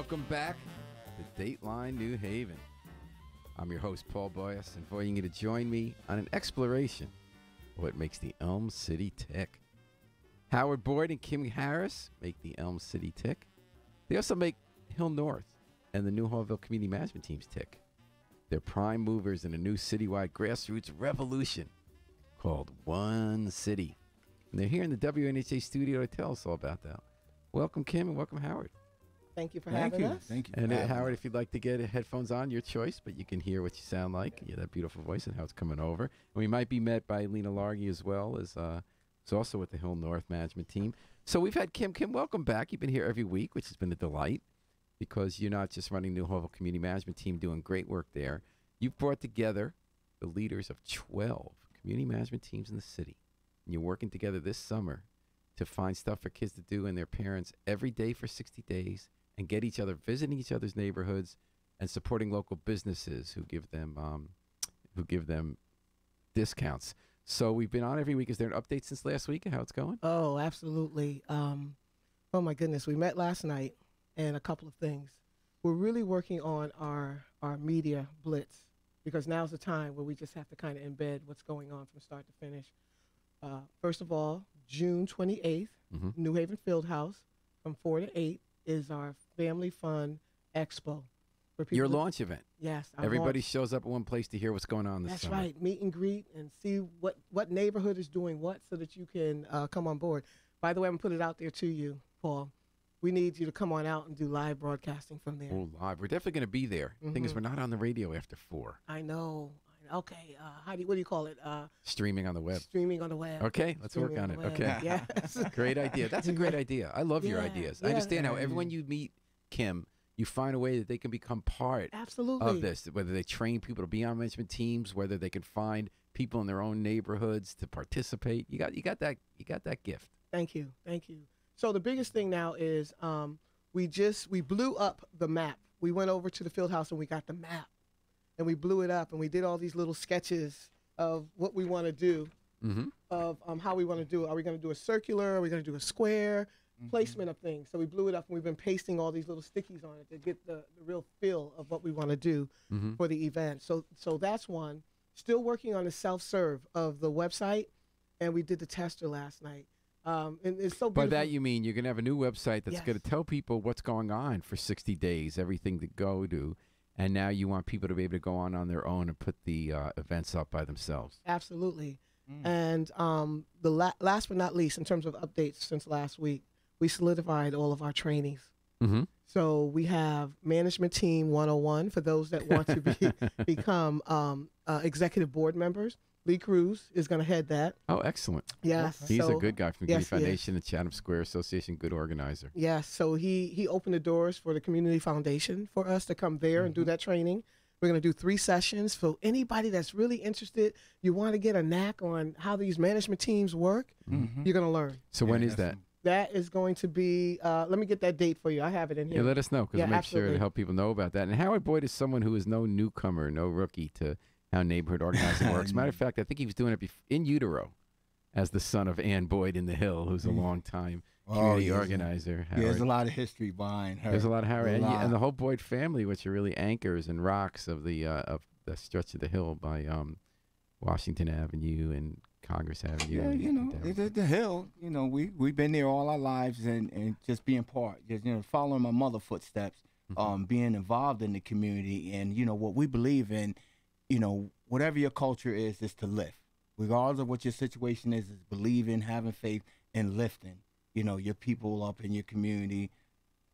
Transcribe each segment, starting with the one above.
Welcome back to Dateline New Haven. I'm your host, Paul Boyas, inviting you to join me on an exploration of what makes the Elm City tick. Howard Boyd and Kim Harris make the Elm City tick. They also make Hill North and the New Hallville Community Management teams tick. They're prime movers in a new citywide grassroots revolution called One City. And they're here in the WNHA studio to tell us all about that. Welcome, Kim, and welcome, Howard. Thank you for having us. Thank you. And Howard, if you'd like to get headphones on, your choice, but you can hear what you sound like. Yeah, that beautiful voice and how it's coming over. And we might be met by Lena Largy as well, as who's also with the Hill North management team. So we've had Kim. Kim, welcome back. You've been here every week, which has been a delight, because you're not just running New Hallville Community Management team, doing great work there. You've brought together the leaders of 12 community management teams in the city, and you're working together this summer to find stuff for kids to do and their parents every day for 60 days, and get each other, visiting each other's neighborhoods, and supporting local businesses who give them discounts. So we've been on every week. Is there an update since last week of how it's going? Oh, absolutely. Oh my goodness, we met last night, and a couple of things. We're really working on our media blitz, because now's the time where we just have to kind of embed what's going on from start to finish. First of all, June 28th, New Haven Fieldhouse from 4 to 8 is our Family Fun Expo. Your launch event. Yes. Everybody shows up at one place to hear what's going on this summer. That's right. Meet and greet and see what neighborhood is doing what, so that you can come on board. By the way, I'm going to put it out there to you, Paul. We need you to come on out and do live broadcasting from there. Oh, live. We're definitely going to be there. The thing is, we're not on the radio after 4. I know. Okay. What do you call it? Streaming on the web. Streaming on the web. Okay, let's work on it. Okay. Yes. Great idea. That's a great idea. I love your ideas. I understand how everyone you meet, Kim, you find a way that they can become part of this, whether they train people to be on management teams, whether they can find people in their own neighborhoods to participate. You got that gift. Thank you. So the biggest thing now is we blew up the map. We went over to the field house and we got the map, and we blew it up, and we did all these little sketches of what we want to do, of how we want to do it. Are we going to do a circular? Are we going to do a square? Placement of things. So we blew it up, and we've been pasting all these little stickies on it to get the real feel of what we want to do for the event. So that's one. Still working on the self-serve of the website, and we did the tester last night. And it's so beautiful. By that you mean you're going to have a new website that's going to tell people what's going on for 60 days, everything to go to, and now you want people to be able to go on their own and put the events up by themselves. Absolutely. And the last but not least, in terms of updates since last week, we solidified all of our trainings. So we have Management Team 101 for those that want to become executive board members. Lee Cruz is going to head that. Oh, excellent. Yes. He's a good guy from the Community Foundation and Chatham Square Association, good organizer. Yes. So he opened the doors for the Community Foundation for us to come there and do that training. We're going to do 3 sessions. For anybody that's really interested, you want to get a knack on how these management teams work, you're going to learn. So when is that? That is going to be, let me get that date for you. I have it in here. Yeah, let us know, because we'll make sure to help people know about that. And Howard Boyd is someone who is no newcomer, no rookie to how neighborhood organizing works. Matter of fact, I think he was doing it in utero as the son of Ann Boyd in the Hill, who's a long-time community organizer. Yeah, there's a lot of history behind her. There's a lot of Howard. And the whole Boyd family, which are really anchors and rocks of the stretch of the Hill by Washington Avenue and Congress Avenue. Yeah, the Hill, we've been there all our lives, and just being part, just following my mother's footsteps, being involved in the community, and what we believe in, whatever your culture is to lift, regardless of what your situation is believing, having faith, and lifting, your people up in your community,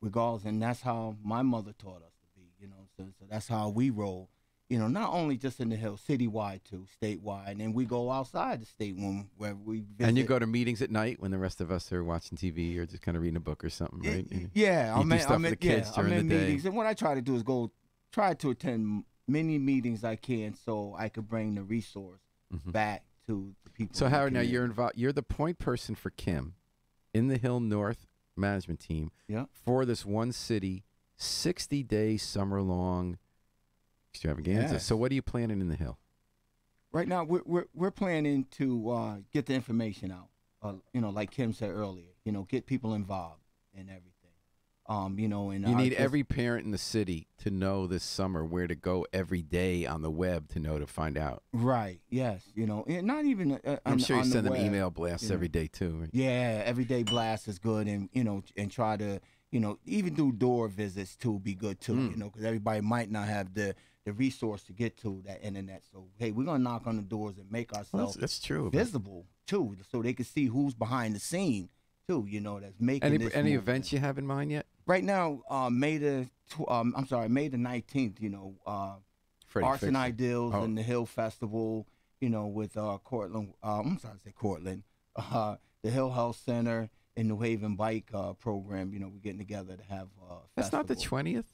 regardless, and that's how my mother taught us to be, so that's how we roll. Not only just in the Hill, citywide too, statewide, and we go outside the state where we visit. And you go to meetings at night when the rest of us are watching TV or just kind of reading a book or something, right? I'm with the kids during the day. Meetings, and what I try to do is try to attend many meetings I can, so I could bring the resource back to the people. So Howard, now you're involved. You're the point person for Kim in the Hill North management team for this One City 60-day summer-long extravaganza. So what are you planning in the Hill? Right now, we're planning to get the information out. Like Kim said earlier, get people involved in everything. You know, and You need every parent in the city to know this summer where to go every day on the web to know to find out. Right. Yes. You know, and not even. I'm sure you on the send them web, email blasts you know. every day too. Right? Yeah, everyday blast is good, and you know, and try to, you know, even do door visits too be good too. You know, because everybody might not have the resource to get to that internet. So hey, we're gonna knock on the doors and make ourselves That's true. visible too, so they can see who's behind the scene too. You know, that's making this Any movement. events you have in mind yet? Right now, May the 19th. You know, Freddie Arts and Fixer. Ideals Oh. and the Hill Festival. You know, with Cortland. I'm sorry to say Cortland. The Hill Health Center and New Haven Bike Program. You know, we're getting together to have. That's not the festival. 20th.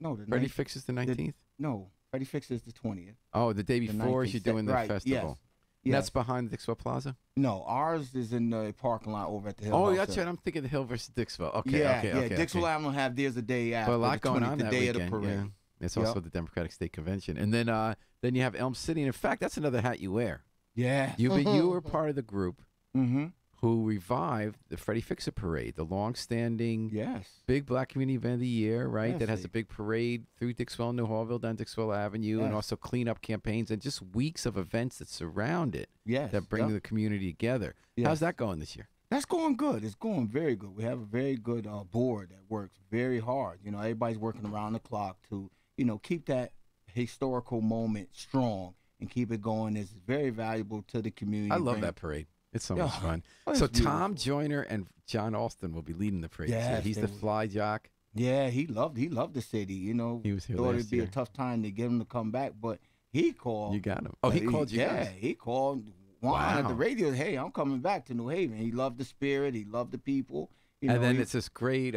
No, the Freddie ninth- Fix is the 19th. No, Freddie Fix is the 20th. Oh, the day The before 19th. you're doing the Right, festival. Yes. And that's Yes. behind the Dixwell Plaza. No, ours is in the parking lot over at the Hill. Oh, Health that's Center. right. I'm thinking the Hill versus Dixwell. Okay, yeah, okay, yeah. okay. Dixwell okay. Avenue have theirs a day after. But a lot the going 20th, on the that day weekend. of the parade. Yeah. It's Yep. also the Democratic State Convention, and then you have Elm City. And in fact, that's another hat you wear. Yeah. You were part of the group Mm-hmm. who revived the Freddie Fixer Parade, the long-standing Yes. big black community event of the year, right? Yes, that has they- a big parade through Dixwell, New Hallville, down Dixwell Avenue, and Yes. also cleanup campaigns and just weeks of events that surround it Yes. that bring Yep. the community together. Yes. How's that going this year? That's going good. It's going very good. We have a very good board that works very hard. You know, everybody's working around the clock to, you know, keep that historical moment strong and keep it going. It's very valuable to the community. I love Bring- that parade. It's so Yeah. much fun. Oh, So it's Tom beautiful. Joyner and John Alston will be leading the parade. this year. Yes, He's they the will. fly jock. Yeah, he loved the city. You know, He was here thought last it'd be year. a tough time to get him to come back, but he called. You got him. Oh, he called you Yeah, guys. he called Juan at Wow. the radio. Hey, I'm coming back to New Haven. He loved the spirit. He loved the people. You know, And then he- it's this great,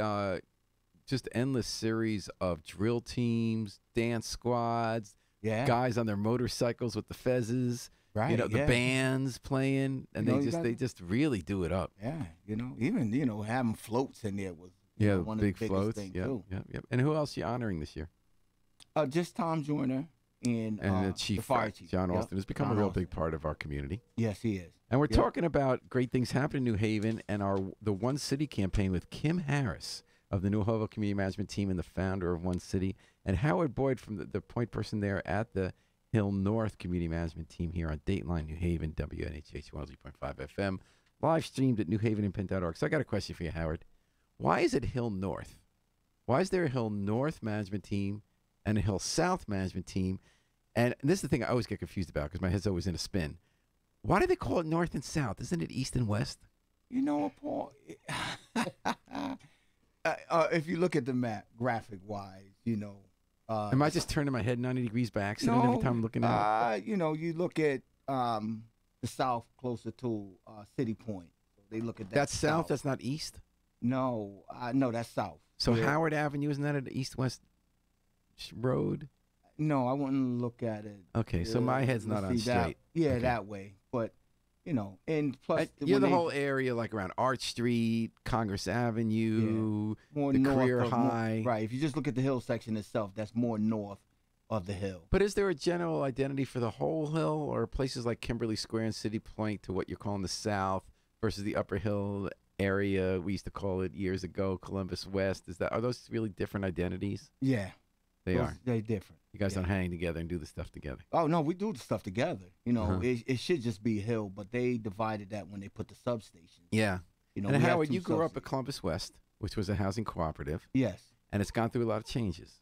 just endless series of drill teams, dance squads, yeah, guys on their motorcycles with the fezzes. right. You know, the yeah. bands playing, and You know, they you just got- they just really do it up. Yeah, you know, even having floats in there was Yeah, one big of the biggest floats. things Yep, too. yep. And who else you honoring this year? Just Tom Joyner and The chief, the fire chief, John Yep, Alston, has become John a real Alston. big part of our community. Yes, he is. And we're Yep. talking about great things happening in New Haven and the One City campaign with Kim Harris of the New Hallville Community Management Team and the founder of One City, and Howard Boyd from the point person there at the Hill North Community Management Team here on Dateline New Haven, WNHH 103.5 FM, live streamed at newhavenimprint.org. So I got a question for you, Howard. Why is it Hill North? Why is there a Hill North management team and a Hill South management team? And this is the thing I always get confused about because my head's always in a spin. Why do they call it North and South? Isn't it East and West? You know what, Paul? If you look at the map, graphic wise, you know. Am I just turning my head 90 degrees by accident every time I'm looking at it? You know, you look at the south closer to City Point. So they look at that. That's south. That's not east. No, no, that's south. So Yeah. Howard Avenue, isn't that an east-west road? No, I wouldn't look at it. Okay, so my head's not on Let's see, that- straight. Yeah, Okay. that way. But you know, and plus You're when the they- whole area, like around Arch Street, Congress Avenue, more the north Career of- more- High. right. If you just look at the hill section itself, that's more north of the hill. But is there a general identity for the whole hill, or places like Kimberly Square and City Point to what you're calling the south versus the Upper Hill area? We used to call it years ago Columbus West. Are those really different identities? Yeah, They are. They're different. You guys yeah. don't hang together and do the stuff together. Oh no, we do the stuff together. You know, Uh-huh. it should just be a hill, but they divided that when they put the substation. Yeah. You know, And we have Howard, two you grew up at substations. Columbus West, which was a housing cooperative, Yes. and it's gone through a lot of changes.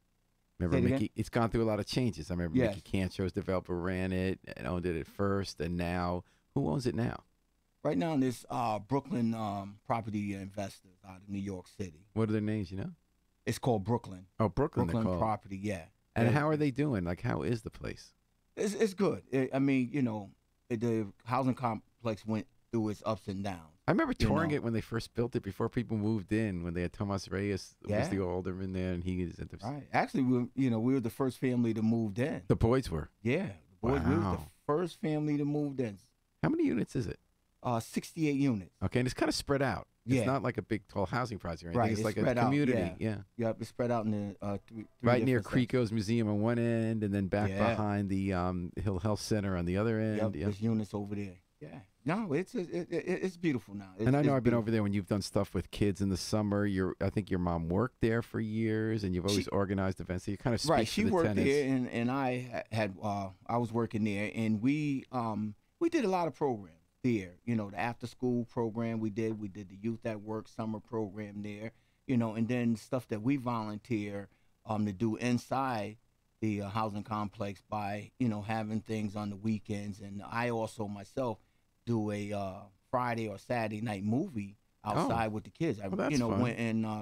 Remember, Say it again? Mickey? It's gone through a lot of changes. I remember Yes. Mickey Cancho's developer ran it and owned it at first, and now who owns it now? Right now, there's Brooklyn property investors out of New York City. What are their names? You know? It's called Brooklyn. Oh, Brooklyn. Brooklyn they're called. property. Yeah. And Yeah. how are they doing? Like, how is the place? It's good. I mean, you know, the housing complex went through its ups and downs. I remember You touring know. it when they first built it, before people moved in, when they had Tomas Reyes was Yeah. the alderman there, and he was at the. Right. Actually, we were the first family to move in. The Boyds were. Yeah. The boys, we were the Wow. first family to move in. How many units is it? 68 units. Okay, and it's kind of spread out. It's Yeah. not like a big, tall housing project or anything. Right, It's it's like a spread out, community. yeah. Yep, it's spread out in the three Right near different sections. Creco's Museum on one end, and then back Yeah. behind the Hill Health Center on the other end. Yep, Yeah. there's units over there. Yeah. No, it's beautiful now. And I know it's I've been beautiful. over there when you've done stuff with kids in the summer. I think your mom worked there for years, and you've always organized events. So you kind of speak Right, to she the worked tenants. there, and I was working there, and we did a lot of programs there. You know, the after school program we did the youth at work summer program there. You know, and then stuff that we volunteer to do inside the housing complex by having things on the weekends, and I also myself do a Friday or Saturday night movie outside with the kids. I that's fun.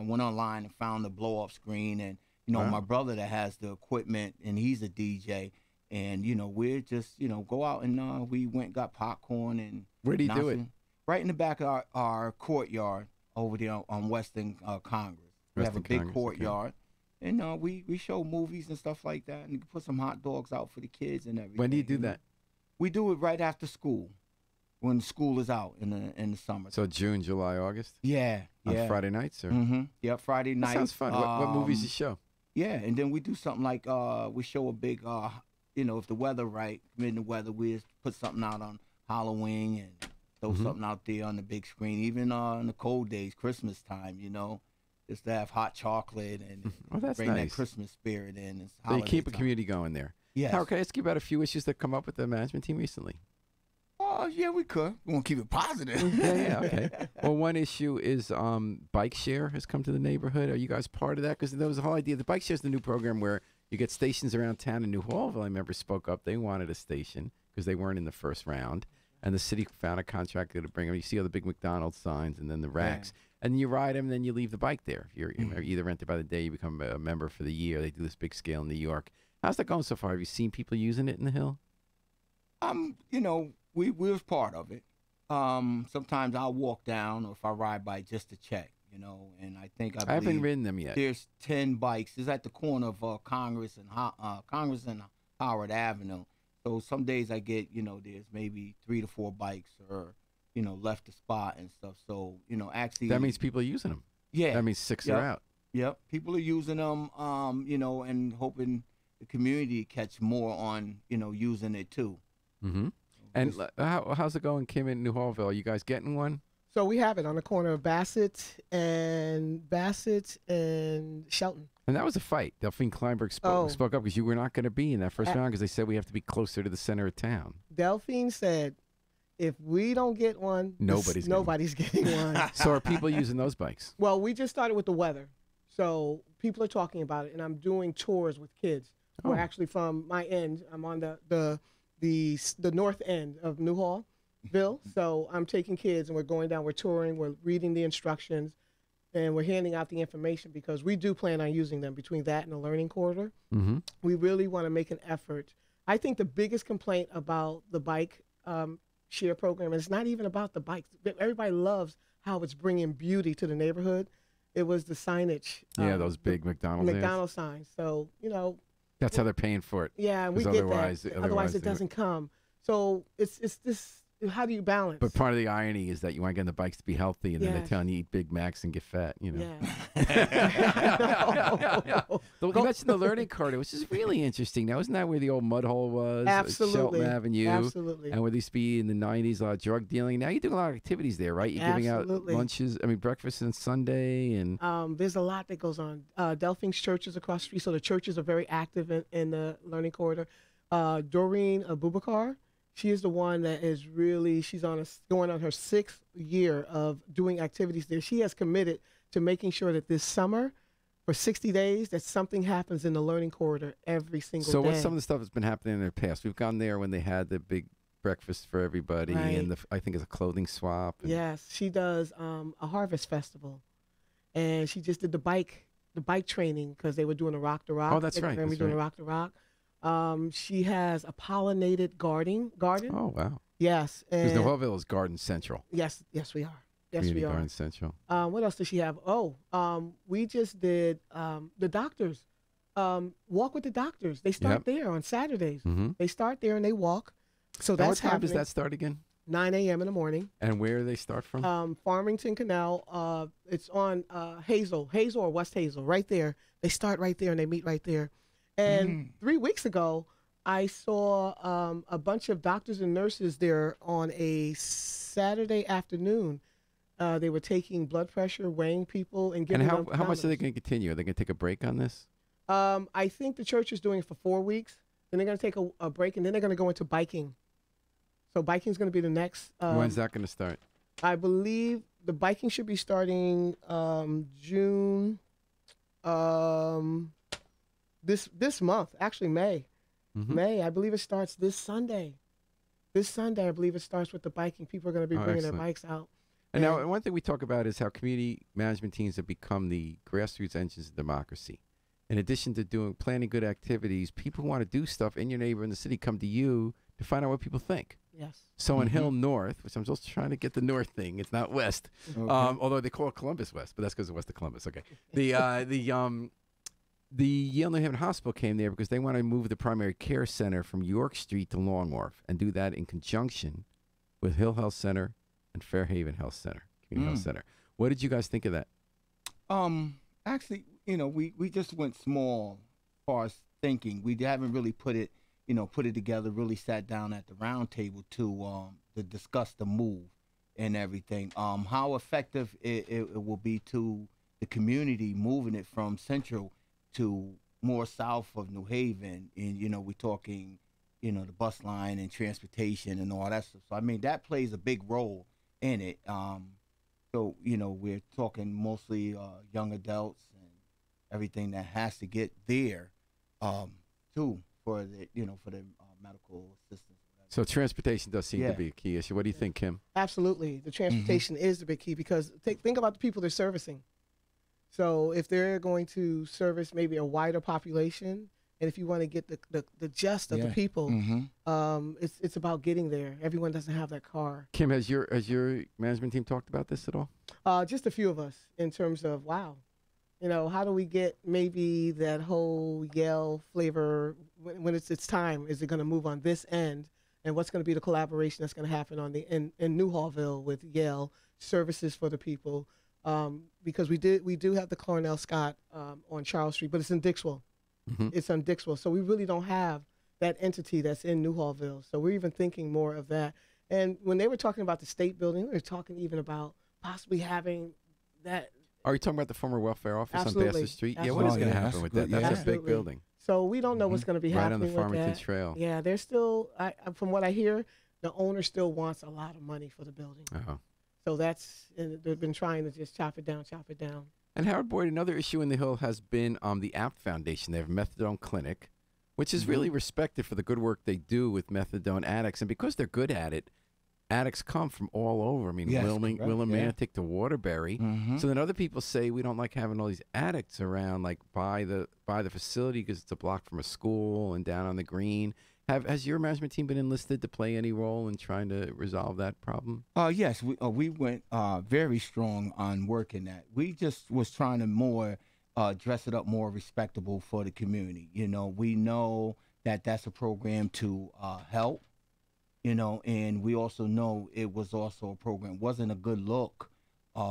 went online and found the blow up screen, and my brother that has the equipment, and he's a DJ, and we're just go out and we went and got popcorn and Where do you do it? Right in the back of our courtyard over there on Western Congress. We have a big Congress, courtyard. And we show movies and stuff like that, and put some hot dogs out for the kids and everything. When do you do that? We do it right after school, when school is out in the summer. So June, July, August? Yeah. On Friday nights? Or? Mm-hmm. Yeah, Friday night. That sounds fun. What movies you show? Yeah, and then we do something like we show a big, if the weather right, in the weather, we just put something out on Halloween and throw something out there on the big screen. Even in the cold days, Christmas time, just to have hot chocolate and that's bring nice. that Christmas spirit in. It's So you keep a holiday time. community going there. Yes. Howard, can I ask you about a few issues that come up with the management team recently? Oh, yeah, we could. We want to keep it positive. Yeah, okay. Well, one issue is bike share has come to the neighborhood. Are you guys part of that? Because there was a whole idea. The bike share is the new program where you get stations around town. In New Hallville, I remember, spoke up. They wanted a station because they weren't in the first round. And the city found a contractor to bring them. You see all the big McDonald's signs and then the racks. And you ride them, and then you leave the bike there. If you're either rented by the day, you become a member for the year. They do this big scale in New York. How's that going so far? Have you seen people using it in the Hill? We was part of it. Sometimes I'll walk down, or if I ride by just to check, and I haven't believe ridden them yet. There's 10 bikes. It's at the corner of Congress and Howard Avenue. So some days I get, there's maybe 3 to 4 bikes, or left the spot and stuff. So actually That means people are using them. yeah, That means 6 are out. Yep, people are using them. And hoping the community catch more on using it too. Mm-hmm. And how's it going, Kim, in New Hallville? Are you guys getting one? So we have it on the corner of Bassett and Shelton. And that was a fight. Delphine Kleinberg spoke up because you were not going to be in that first round because they said we have to be closer to the center of town. Delphine said, if we don't get one, nobody's getting one. So are people using those bikes? Well, we just started with the weather. So people are talking about it, and I'm doing tours with kids. Oh. We're actually from my end. I'm on the north end of New Hallville. So I'm taking kids, and we're going down. We're touring. We're reading the instructions, and we're handing out the information because we do plan on using them between that and the learning corridor. Mm-hmm. We really want to make an effort. I think the biggest complaint about the bike share program, and it's not even about the bikes. Everybody loves how it's bringing beauty to the neighborhood. It was the signage. Yeah, those big McDonald's signs. So, that's how they're paying for it. yeah, and we 'Cause get otherwise it they doesn't come. So it's this, how do you balance? But part of the irony is that you want to get the bikes to be healthy, and then they're Yes. telling you eat Big Macs and get fat. Yeah. You mentioned the learning corridor, which is really interesting. Now, isn't that where the old mud hole was? Absolutely. Shelton Avenue. Absolutely. And where there used to be in the 90s a lot of drug dealing. Now you're doing a lot of activities there, right? You're giving out Absolutely. lunches, breakfast on Sunday. And There's a lot that goes on. Delphine's church is across the street, so the churches are very active in the learning corridor. Doreen Abubakar, she is the one that is really, she's going on her 6th year of doing activities there. She has committed to making sure that this summer, for 60 days, that something happens in the learning corridor every single day. so what's some of the stuff that's been happening in the past? We've gone there when they had the big breakfast for everybody, Right. and I think it's a clothing swap. And Yes, she does a harvest festival, and she just did the bike training because they were doing a rock to rock. Oh, that's right, They're that's doing a right. rock to rock. She has a pollinated garden. Oh, wow. Yes, Because and New Hallville is Garden Central. yes, we are. Yes, Community we are. Garden Central. What else does she have? We just did the doctors. Walk with the doctors. They start Yep. there on Saturdays. Mm-hmm. They start there and they walk. So Now, what that's time happening. does that start again? 9 a.m. in the morning. And where do they start from? Farmington Canal. It's on Hazel or West Hazel, right there. They start right there and they meet right there. And 3 weeks ago, I saw a bunch of doctors and nurses there on a Saturday afternoon. They were taking blood pressure, weighing people, and giving them how much are they condoms. going to continue? Are they going to take a break on this? I think the church is doing it for 4 weeks. Then they're going to take a break, and then they're going to go into biking. So biking is going to be the next. When's that going to start? I believe the biking should be starting June. This month, actually May. Mhm. May, I believe it starts this Sunday. This Sunday, I believe it starts with the biking. People are going to be Oh, bringing their excellent. bikes out. And now, one thing we talk about is how community management teams have become the grassroots engines of democracy. In addition to planning good activities, people who want to do stuff in your neighborhood in the city come to you to find out what people think. Yes. So in Hill North, which I'm just trying to get the north thing, it's not west. Okay. Although they call it Columbus West, but that's because of west of Columbus. Okay. The Yale New Haven Hospital came there because they want to move the primary care center from York Street to Long Wharf and do that in conjunction with Hill Health Center and Fairhaven Health Center, Community Health Center. What did you guys think of that? Actually, we just went small as far as thinking. We haven't really put it together, really sat down at the round table to discuss the move and everything. How effective it will be to the community moving it from Central to more south of New Haven. And, we're talking, the bus line and transportation and all that stuff. So, I mean, that plays a big role in it. So, we're talking mostly young adults and everything that has to get there, too, for the medical assistance. So transportation does seem to be a key issue. What do you think, Kim? Absolutely. The transportation is the big key because think about the people they're servicing. So if they're going to service maybe a wider population, and if you want to get the gist of the people, it's about getting there. Everyone doesn't have that car. Kim, has your management team talked about this at all? Just a few of us in terms of, how do we get maybe that whole Yale flavor when it's time? Is it going to move on this end? And what's going to be the collaboration that's going to happen in New Hallville with Yale services for the people? Because we do have the Cornell Scott on Charles Street, but it's in Dixwell. It's on Dixwell. So we really don't have that entity that's in New Hallville. So we're even thinking more of that. And when they were talking about the state building, they were talking even about possibly having that. Are you talking about the former welfare office Absolutely. on Bassett Street? Absolutely. Yeah, what is going to Yeah, happen that's with good. that? That's a big Absolutely. building. So we don't know what's going to be Right happening on the with Farmington that. Trail. Yeah, there's still, from what I hear, the owner still wants a lot of money for the building. Uh-huh. So and they've been trying to just chop it down. And Howard Boyd, another issue in the Hill has been the APT Foundation. They have a methadone clinic, which is really respected for the good work they do with methadone addicts. And because they're good at it, addicts come from all over. I mean, Yes, Willimantic to Waterbury. So then other people say we don't like having all these addicts around, like by the facility because it's a block from a school and down on the green. Has your management team been enlisted to play any role in trying to resolve that problem? Yes, we went very strong on working that. We just was trying to more dress it up more respectable for the community. We know that that's a program to help. And we also know it was also a program. Wasn't a good look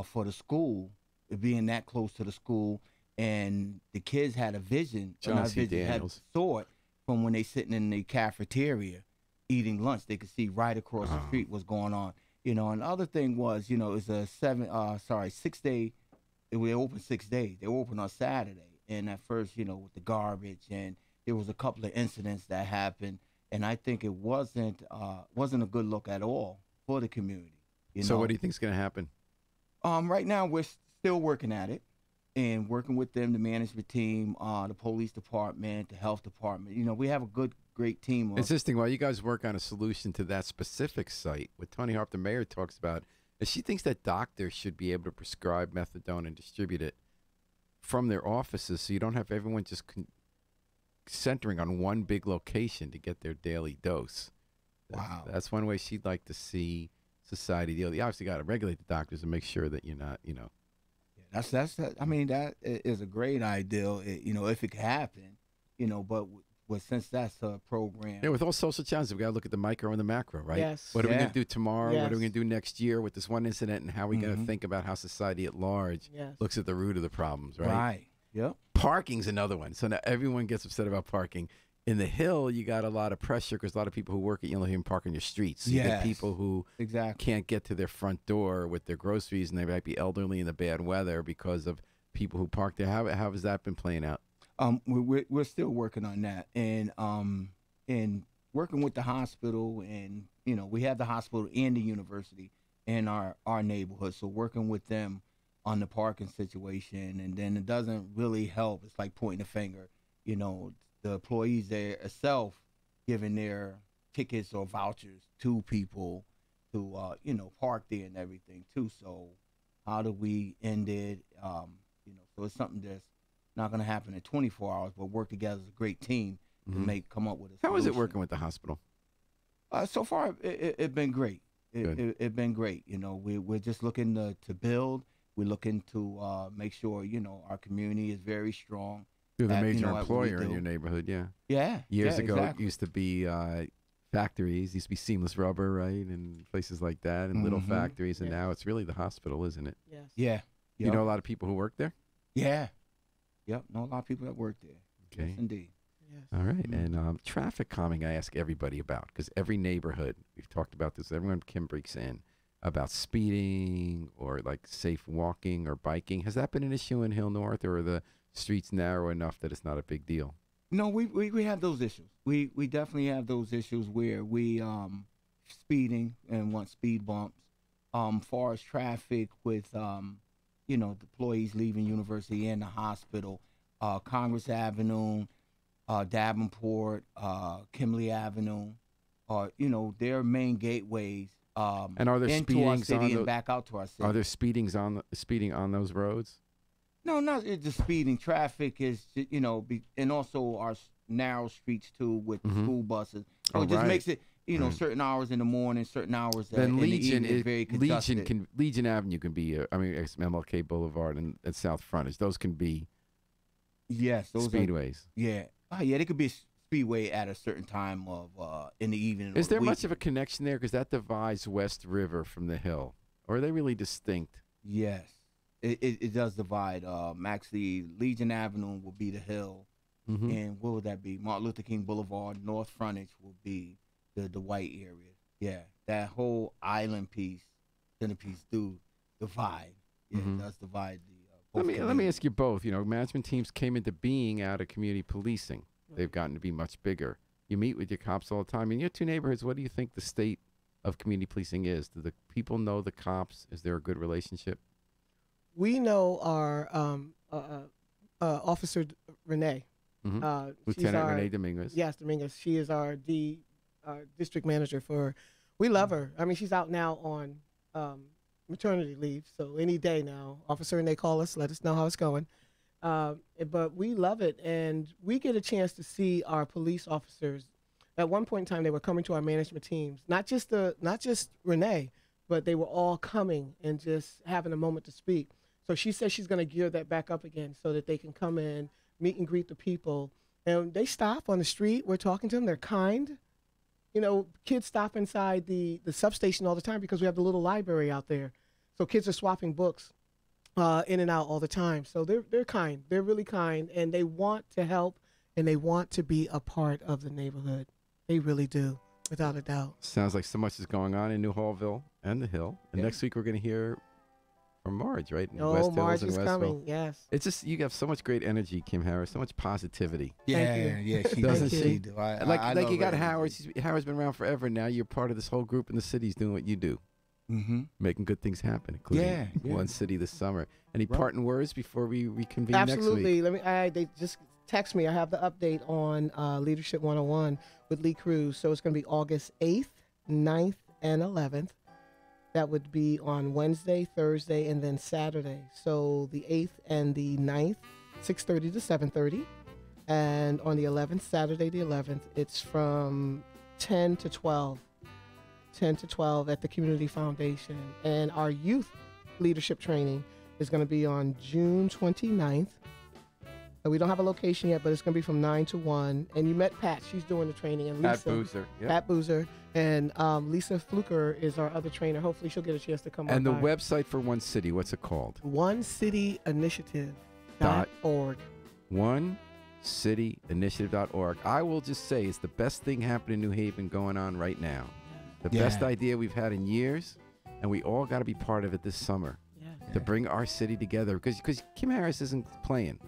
for the school, being that close to the school, and the kids had a vision. John C. Daniels saw it from when they sitting in the cafeteria eating lunch. They could see right across the street what's going on. And the other thing was, it's a 6 day. We open 6 days. They were open on Saturday, and at first, with the garbage, and there was a couple of incidents that happened. And I think it wasn't a good look at all for the community. So what do you think is going to happen? Right now we're still working at it and working with them, the management team, the police department, the health department. We have a great team. It's interesting. While you guys work on a solution to that specific site, what Tony Harp, the mayor, talks about is she thinks that doctors should be able to prescribe methadone and distribute it from their offices, so you don't have everyone just centering on one big location to get their daily dose. Wow. That's one way she'd like to see society deal. You obviously got to regulate the doctors and make sure that you're not, That's I mean, that is a great idea, if it could happen, but since that's a program. Yeah, with all social challenges, we got to look at the micro and the macro, right? Yes. What are we going to do tomorrow? Yes. What are we going to do next year with this one incident? And how are we going to think about how society at large looks at the root of the problems, right? Right. Yep. Parking's another one. So now everyone gets upset about parking. In the Hill, you got a lot of pressure because a lot of people who work at Union park on your streets. So you get Yes. people who Exactly. can't get to their front door with their groceries, and they might be elderly in the bad weather because of people who park there. How has that been playing out? We're still working on that, and working with the hospital, and we have the hospital and the university in our neighborhood. So working with them on the parking situation, and then it doesn't really help. It's like pointing a finger. The employees there itself giving their tickets or vouchers to people to park there and everything too. So how do we end it? So it's something that's not going to happen in 24 hours, but work together as a great team to come up with a solution. How is it working with the hospital? So far, it's been great. It's been great. We're just looking to build. We're looking to make sure our community is very strong. You're the major at what we employer in do. your neighborhood, yeah. Yeah. Years ago, exactly. it used to be factories. It used to be seamless rubber, right, and places like that, and little factories. And Yes. now it's really the hospital, isn't it? Yes. Yeah. You know a lot of people who work there? Yeah. Yep. Know a lot of people that work there. Okay. Yes, indeed. Yes. All right. And traffic calming, I ask everybody about, because every neighborhood, we've talked about this, everyone Kim breaks in about speeding or like safe walking or biking. Has that been an issue in Hill North, or are the streets narrow enough that it's not a big deal? No, we have those issues. We definitely have those issues where we speeding and want speed bumps. Far as traffic with the employees leaving university and the hospital, Congress Avenue, Davenport, Kimley Avenue, their main gateways. And are there into our speedings city on and back out to our city. Are there speeding on those roads? No, not just speeding. Traffic is, and also our narrow streets too with the school buses. So it just makes it, certain hours in the morning, certain hours Then in the Legion evening is very congested. Legion Avenue can be, it's MLK Boulevard and South Frontage. Those can be Yes, those speedways. Yeah. They could be a speedway at a certain time of in the evening. Is there much of a connection there? Because that divides West River from the Hill. Or are they really distinct? Yes. It does divide. Actually, Legion Avenue will be the Hill. And what would that be? Martin Luther King Boulevard, North Frontage will be the white area. Yeah, that whole island piece, centerpiece, do divide. Yeah, it does divide the. Let me ask you both. Management teams came into being out of community policing. They've gotten to be much bigger. You meet with your cops all the time. In your two neighborhoods, what do you think the state of community policing is? Do the people know the cops? Is there a good relationship? We know our Officer Renee. Lieutenant Renee Dominguez. Yes, Dominguez. She is our district manager for. We love her. I mean, she's out now on maternity leave, so any day now, Officer Renee, call us, let us know how it's going. But we love it, and we get a chance to see our police officers. At one point in time, they were coming to our management teams, not just Renee, but they were all coming and just having a moment to speak. So she says she's going to gear that back up again so that they can come in, meet and greet the people. And they stop on the street. We're talking to them. They're kind. Kids stop inside the substation all the time because we have the little library out there. So kids are swapping books in and out all the time. So they're kind. They're really kind, and they want to help, and they want to be a part of the neighborhood. They really do, without a doubt. Sounds like so much is going on in New Hallville and the Hill. And next week we're going to hear from Marge, right? In West Hills Marge and is Westville. coming, yes. It's just, you have so much great energy, Kim Harris, so much positivity. Thank you. Yeah, she Doesn't does. she? Do. I Like love you got her Howard. energy. Howard's been around forever. Now you're part of this whole group in the cities doing what you do. Making good things happen, including one city this summer. Any parting words before we reconvene Absolutely. next week? They just text me. I have the update on Leadership 101 with Lee Cruz. So it's going to be August 8th, 9th, and 11th. That would be on Wednesday, Thursday, and then Saturday. So the 8th and the 9th, 6:30 to 7:30. And on the 11th, Saturday the 11th, it's from 10 to 12. 10 to 12 at the Community Foundation. And our youth leadership training is going to be on June 29th. And we don't have a location yet, but it's going to be from 9 to 1. And you met Pat. She's doing the training. And Lisa, Pat Boozer. Yep. Pat Boozer. And Lisa Fluker is our other trainer. Hopefully she'll get a chance to come And the by. website for One City, what's it called? OneCityInitiative.org. One newhavencityinitiative.org. I will just say it's the best thing happening in New Haven going on right now. The Yeah. best idea we've had in years, and we all got to be part of it this summer to bring our city together. Because Kim Harris isn't playing.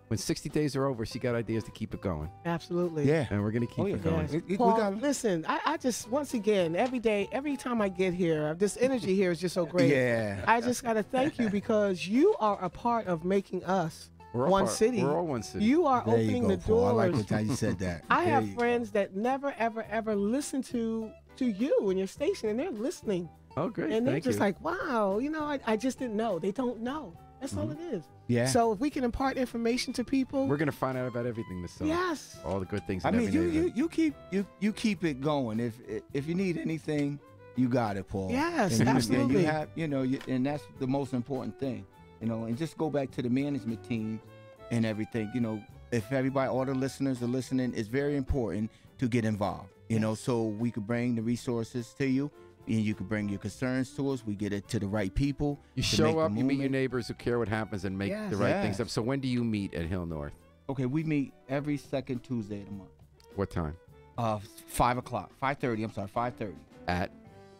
When 60 days are over, she got ideas to keep it going. Absolutely. Yeah. And we're going to keep it going. Yes. Paul, listen, I just, once again, every day, every time I get here, this energy here is just so great. Yeah. I just got to thank you because you are a part of making us one city. We're all one city. You are There opening you go, the Paul. doors. I like how you said that. I There have you go. friends that never, ever, ever listen to you and your station, and they're listening. Oh, great. And they're Thank just you. like, wow, I just didn't know. They don't know. That's all it is. Yeah. So if we can impart information to people. We're going to find out about everything this summer. Yes. All the good things I in mean, every neighborhood. you keep it going. If you need anything, you got it, Paul. Yes, and absolutely. You have, and that's the most important thing, and just go back to the management team and everything. If everybody, all the listeners are listening, it's very important to get involved. So we could bring the resources to you. And you can bring your concerns to us. We get it to the right people. You to show make the up, you meet your movement. neighbors who care what happens and make the right things up. So when do you meet at Hill North? Okay, we meet every second Tuesday of the month. What time? 5 o'clock. 5:30. I'm sorry, 5:30.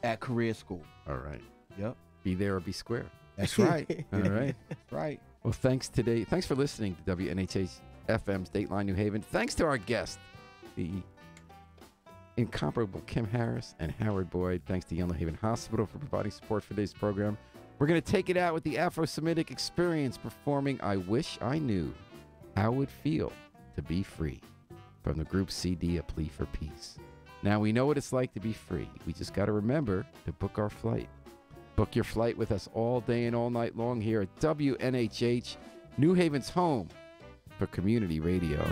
At Career School. All right. Yep. Be there or be square. That's right. All right. That's right. Well, thanks for listening to WNHH FM's Dateline New Haven. Thanks to our guests, the incomparable Kim Harris and Howard Boyd. Thanks to Yale New Haven Hospital for providing support for today's program. We're going to take it out with the Afro-Semitic Experience performing I Wish I Knew How It Would Feel to Be Free from the group CD A Plea for Peace. Now, we know what it's like to be free. We just got to remember to book our flight. Book your flight with us all day and all night long here at WNHH, New Haven's home for community radio.